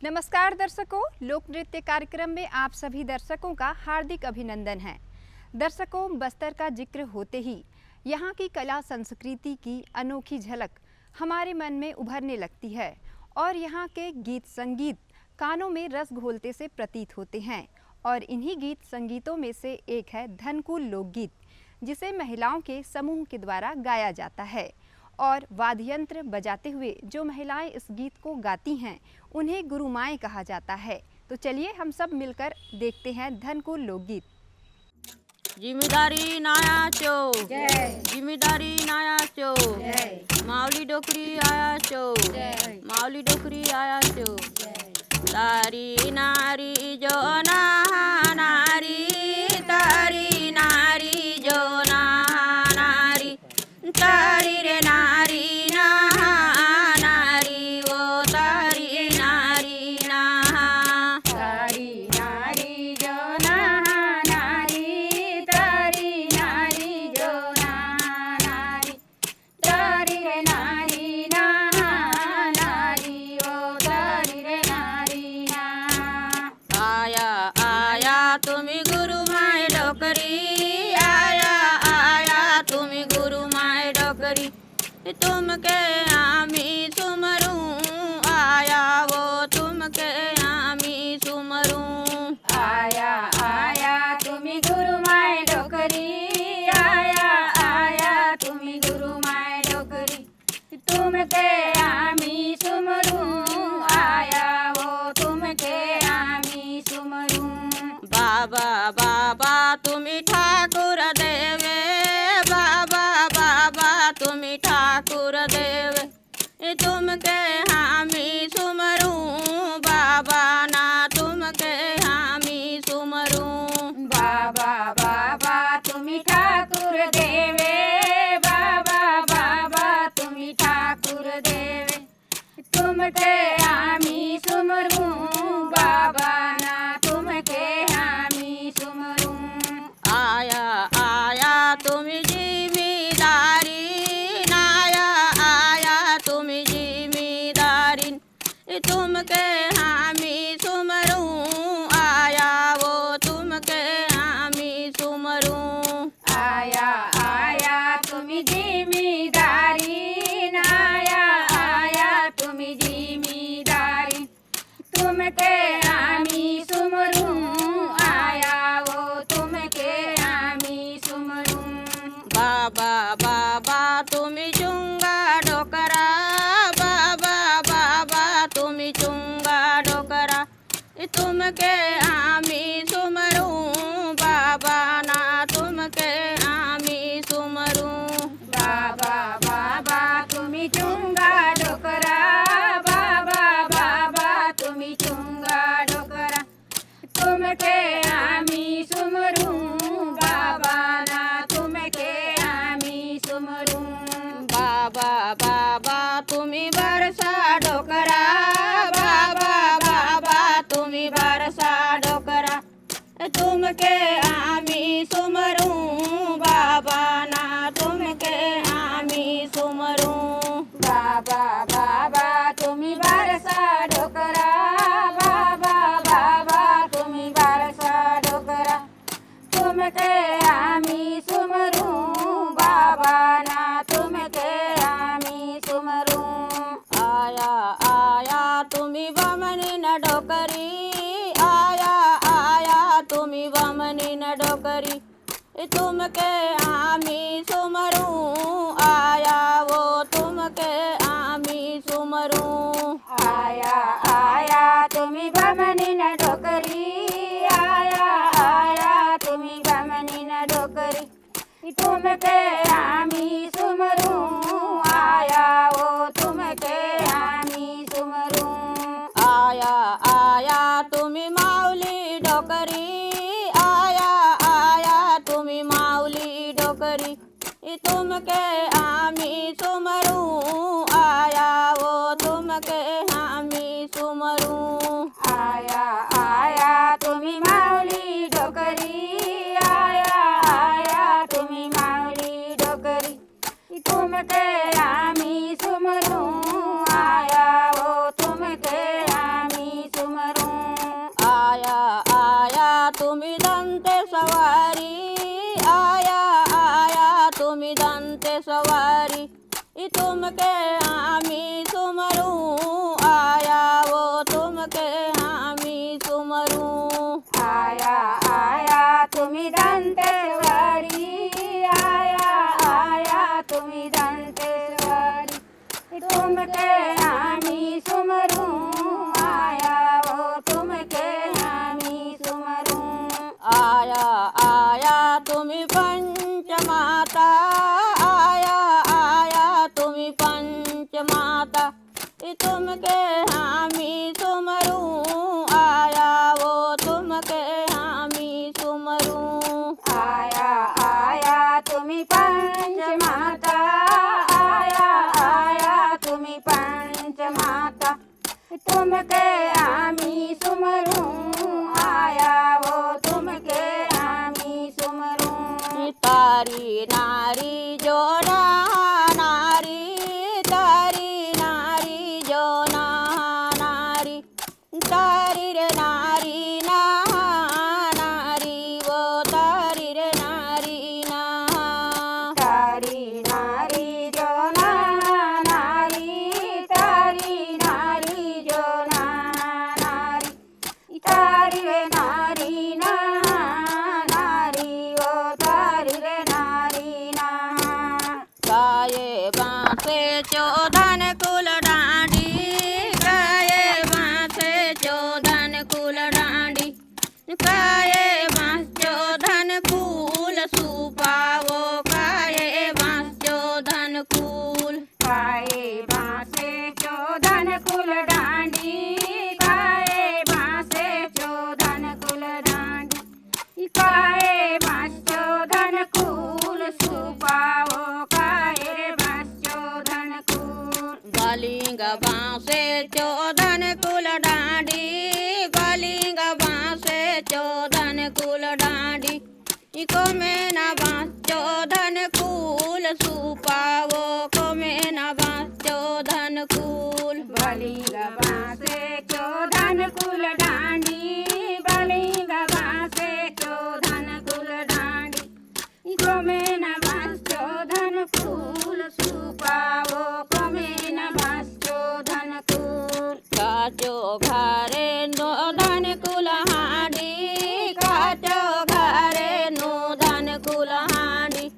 नमस्कार दर्शकों, लोक नृत्य कार्यक्रम में आप सभी दर्शकों का हार्दिक अभिनंदन है। दर्शकों, बस्तर का जिक्र होते ही यहाँ की कला संस्कृति की अनोखी झलक हमारे मन में उभरने लगती है और यहाँ के गीत संगीत कानों में रस घोलते से प्रतीत होते हैं। और इन्हीं गीत संगीतों में से एक है धनकुल लोकगीत, जिसे महिलाओं के समूह के द्वारा गाया जाता है। और वाद्य यंत्र बजाते हुए जो महिलाएं इस गीत को गाती हैं उन्हें गुरुमाएँ कहा जाता है। तो चलिए हम सब मिलकर देखते हैं धनकुल लोकगीत। जिम्मेदारी नाया चो, जिम्मेदारी नाया चो, मावली डोकरी आया चो, मावली डोकरी आया चो। तारी नारी जो नारी, तारी नारी जो नारी, तारी रे नारी नारी, वो तारी नारी तारी नारी जो नारी, तारी नारी जो नारी, तारी रे नारी नारी, ओ तारी रे नारी आया आया तुम्ही गुरु माय डोकरी, आया आया तुम्ही गुरु माय डोकरी। तुमके आमी सुमरूं, आया वो तुमके आमी सुमरूं। आया आया तुम्ही गुरु माय डोकरी, आया आया तुम्ही गुरु माय डोकरी। तुमके आमी सुमरूं, आया वो तुमके आमी सुमरूं। बाबा बाबा तुम्ही ठाकुर देवे, बाबा बाबा तुम्ही ठाकुर देवे। तुमके हामी सुमरूं, बाबा ना तुमके हामी सुमरूं। बाबा बाबा तुम्ही ठाकुर देवे, बाबा बाबा तुम्ही ठाकुर देवे। तुमके आमी सुमरूं, बाबा ना तुमके आमी सुमरूं। आया आया तुम्ही जिम्मेदारी, नाया आया तुम्ही जिम्मेदारी। तुमके हामी सुमरूं, आया वो तुमके हामी सुमरूं। आया आया तुम्ही जिम्मेदारी, नाया आया तुम्ही जिम्मेदारी। तुमके आमी सुमरूं, आया वो तुमके आमी सुमरूं। बाबा बाबा तुम्ही चुंगा डोकरा, बाबा बाबा तुम्ही चुंगा डोकरा। तुमके आमी सुमरूं, बाबा ना तुमके आमी सुमरूं। बाबा बाबा तुम्ही चुंगा डोकरा, बाबा बाबा तुम्ही चुंगा डोकरा। तुमके आमी सुमरूं, बाबा ना तुमके आमी सुमरूं। बाबा बाबा तुम्ही बरसा डोकरा, बाबा बाबा तुम्ही बरसा डोकरा। तुमके आमी सुमरूं, बाबा ना तुमके आमी सुमरूं। बाबा बाबा तुम्ही बारसा डोकरा, बाबा बाबा तुम्ही बारसा डोकरा। तुमके आमी सुमरूं, बाबा ना तुमके आमी सुमरूं। आया आया तुम्ही बमनी न डोकरी, आया आया तुम्ही बमनी न डोकरी। तुमके आमी सुमरूं, आया वो तुमके आमी सुमरूं। आया आया तुम्ही बमनी न डोकरी, आया आया तुम्ही बमनी न डोकरी। तुमके आमी सुमरूं, आया वो तुमके आमी सुमरूं। आया आया तुम्ही माऊली डोकरी, आया आया तुम्ही माऊली डोकरी। तुमके हामी सुमरूं आया वो तुमके हामी सुमरूं आया आया तुम्ही पंचमाता आया आया तुम्ही पंचमाता तुमके हामी सुमरूं आया वो तुमके हामी सुमरूं आया आया तुम्ही पंचमाता आया आया तुम्ही पंचमाता तुमके हामी सुमरूं आया वो तुमके हामी सुमरूं तारी नारी जो नारी तारी नारी जो नारी तारी रे नारी नारी वो तारी रे नारी तारी नारी जो नारी तारी नारी जो नारी तारी रे नारी नारी वो तारी रे नारी गाये बांसे चौधन कुल डांडी गाये बांसे चौधन कुल डांडी गाये बांस चौधन फूल सुपावो गाये बांस चौधन फूल काए बांसे चौधन कुल डांडी काए बांसे चौधन कुल डांडी काए बांस चौधन कुल सुपाओ काए बांस चौधन कुल बालिंग बांसे चौधन कुल डांडी बालिंग बांसे चौधन कुल डांडी इको में न बांस चौधन फूल सुपावो को में न बांस चौधन फूल बलिंग बांसे चौधन कुल डांडी बलिंग बांसे चौधन कुल डांडी गोमेन बांस चौधन फूल सुपाओ गोमेन बांस चौधन फूल काचो घरे नो धन कुल हांडी काचो घरे नो धन कुल हांडी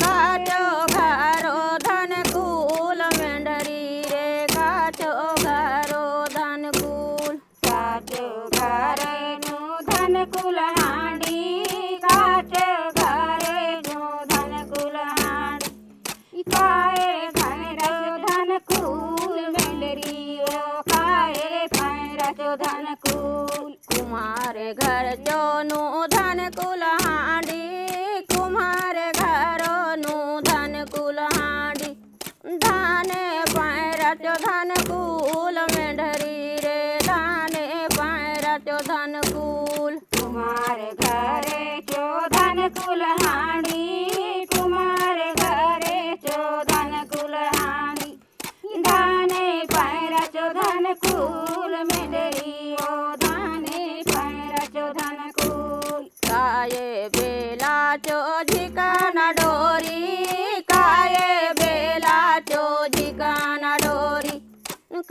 काचो घरो धन कुल मेंढरी रे काचो घरो धन कुल काचो घरे नो धन कुल हांडी काचो घरे नो धन कुल हांडी काए भैरव धन कुल मेंढरी ओ काए भैरव धन कुल कुमारे घर जो नो धन कुल हांडी कुमारे घरो नो धन कुल हांडी धाने पैरा चो धन कुल मेंढरी रे धाने पैरा चो धन कुल तुम्हारे घरे चौधन कुल हांडी तुम्हारे घरे चौधन कुल हांडी धाने पैरा चौधन कुल मेंढरी ओ धाने पैरा चौधन कुल काये बेला चो झिकाना डोरी काये बेला चो झिकाना डोरी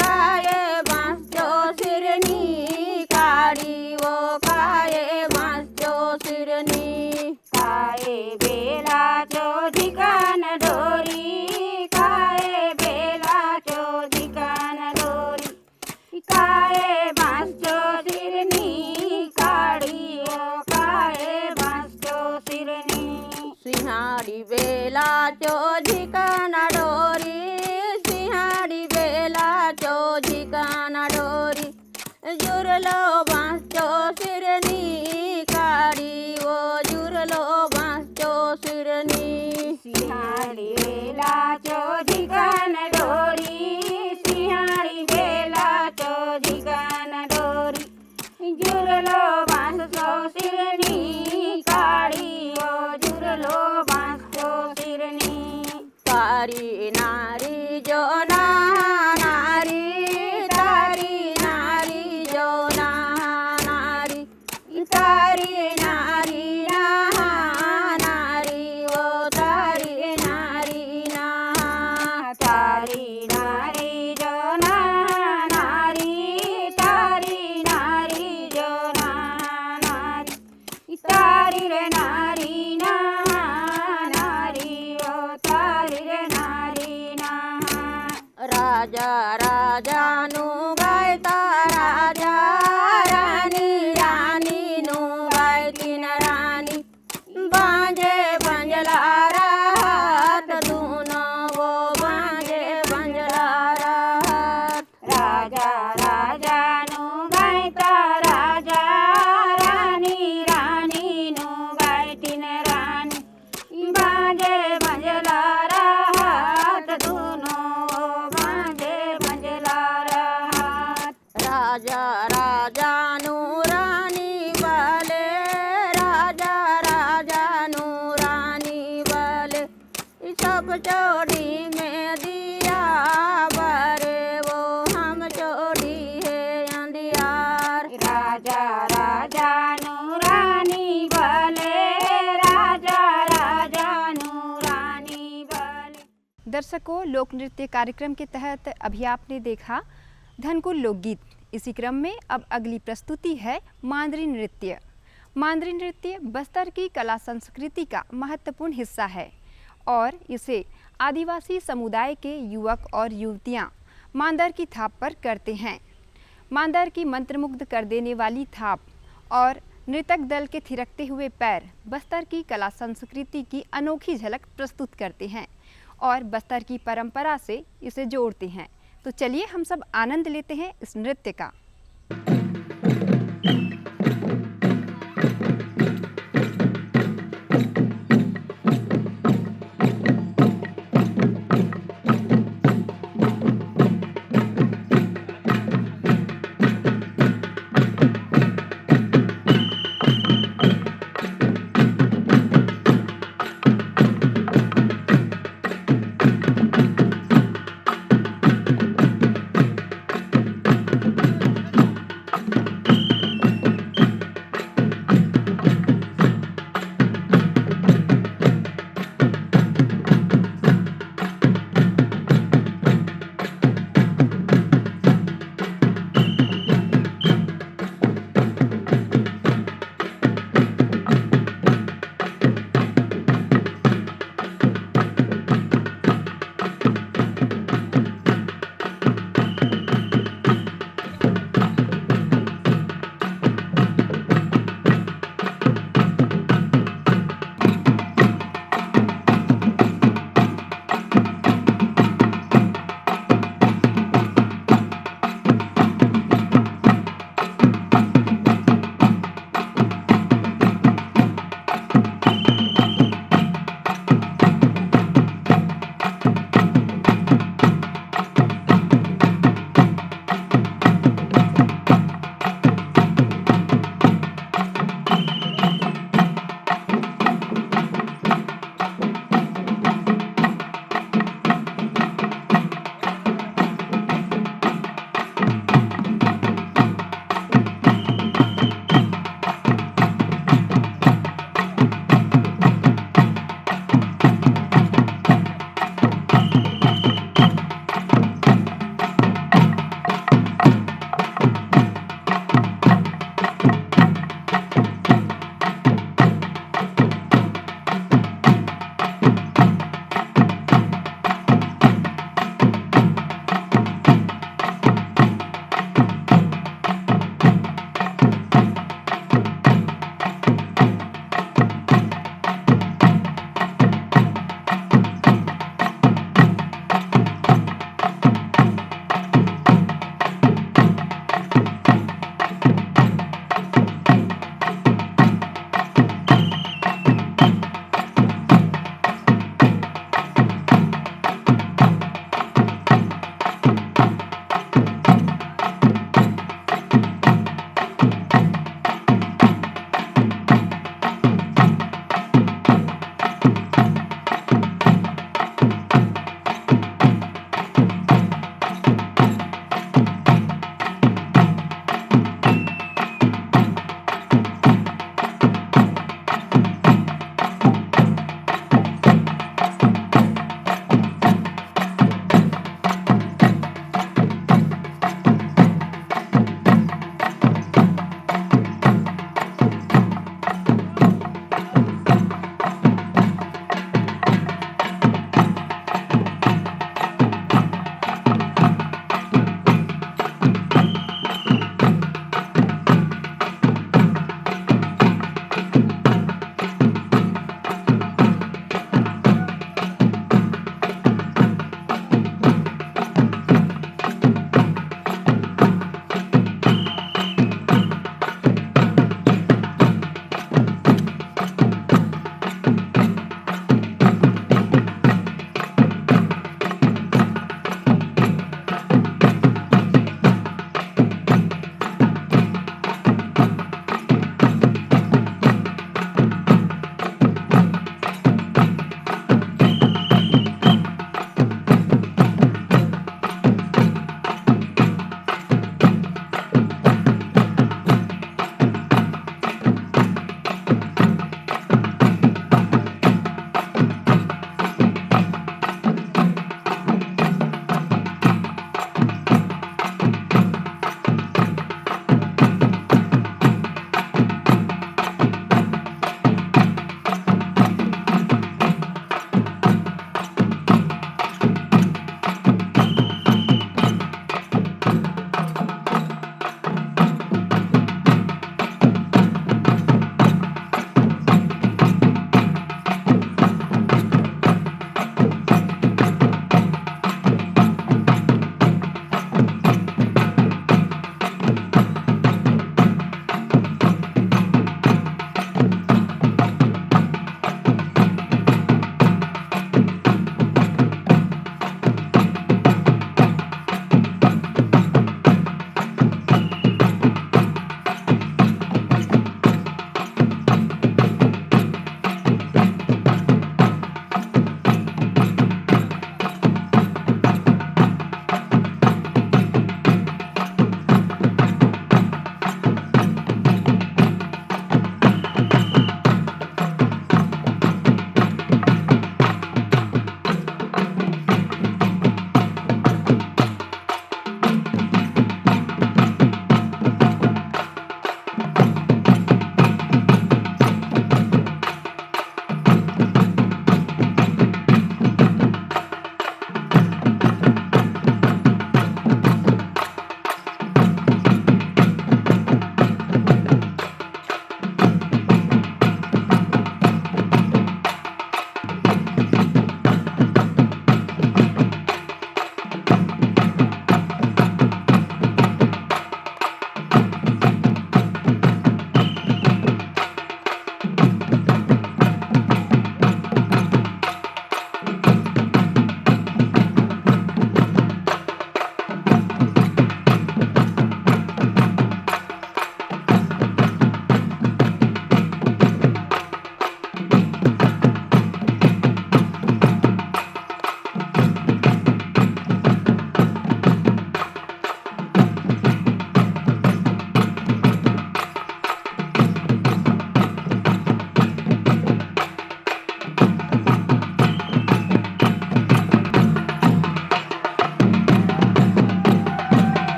काये बांस चो सिरनी काड़ी वो काये बांस चो सिरनी काए बेला चौधिकान डोरी काए बेला चौधिकान डोरी काए बांस चो सिरनी काड़ी ओ काए बांस चो सिरनी सिंहाड़ी बेला चो झिकाना डोरी सिंहाड़ी बेला चो झिकाना डोरी जुरलो बांस चो सिरनी काड़ी वो जुरलो बांस चो सिरनी सिंहाड़ी बेला चौधिकान डोरी सिंहाड़ी बेला चौधिकान डोरी जुरलो बांस चो सिरनी काड़ी ओ जुरलो बांस चो सिरनी तारी नारी जो नारी तारी नारी जो नारी तारी नारी नारी वो तारी नारी तारी राजा राजानु गायता राजा रानी रानीनु गायतीन रानी बांजे बंजला रात दूनो वो बांजे बंजला रात राजा राजानु गायता राजा रानी रानीनु गायतीन रानी बाजे बंजला रात दूनो बाजे बंजला रात राजा राजानु रानी वाले राजा राजानु रानी वाले सब चोरी में दिया बारे वो हम चोरी है अंधियार राजा राजानु रानी वाले राजा राजानु रानी वाले। दर्शकों, लोक नृत्य कार्यक्रम के तहत अभी आपने देखा धनकुल लोकगीत। इसी क्रम में अब अगली प्रस्तुति है मांदरी नृत्य। मांदरी नृत्य बस्तर की कला संस्कृति का महत्वपूर्ण हिस्सा है और इसे आदिवासी समुदाय के युवक और युवतियां मांदर की थाप पर करते हैं। मांदर की मंत्रमुग्ध कर देने वाली थाप और नृतक दल के थिरकते हुए पैर बस्तर की कला संस्कृति की अनोखी झलक प्रस्तुत करते हैं और बस्तर की परंपरा से इसे जोड़ते हैं। तो चलिए हम सब आनंद लेते हैं इस नृत्य का।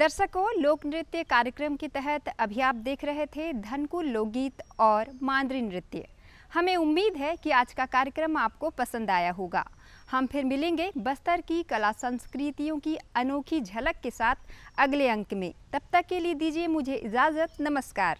दर्शकों, लोक नृत्य कार्यक्रम के तहत अभी आप देख रहे थे धनकुल लोकगीत और मांदरी नृत्य। हमें उम्मीद है कि आज का कार्यक्रम आपको पसंद आया होगा। हम फिर मिलेंगे बस्तर की कला संस्कृतियों की अनोखी झलक के साथ अगले अंक में। तब तक के लिए दीजिए मुझे इजाज़त। नमस्कार।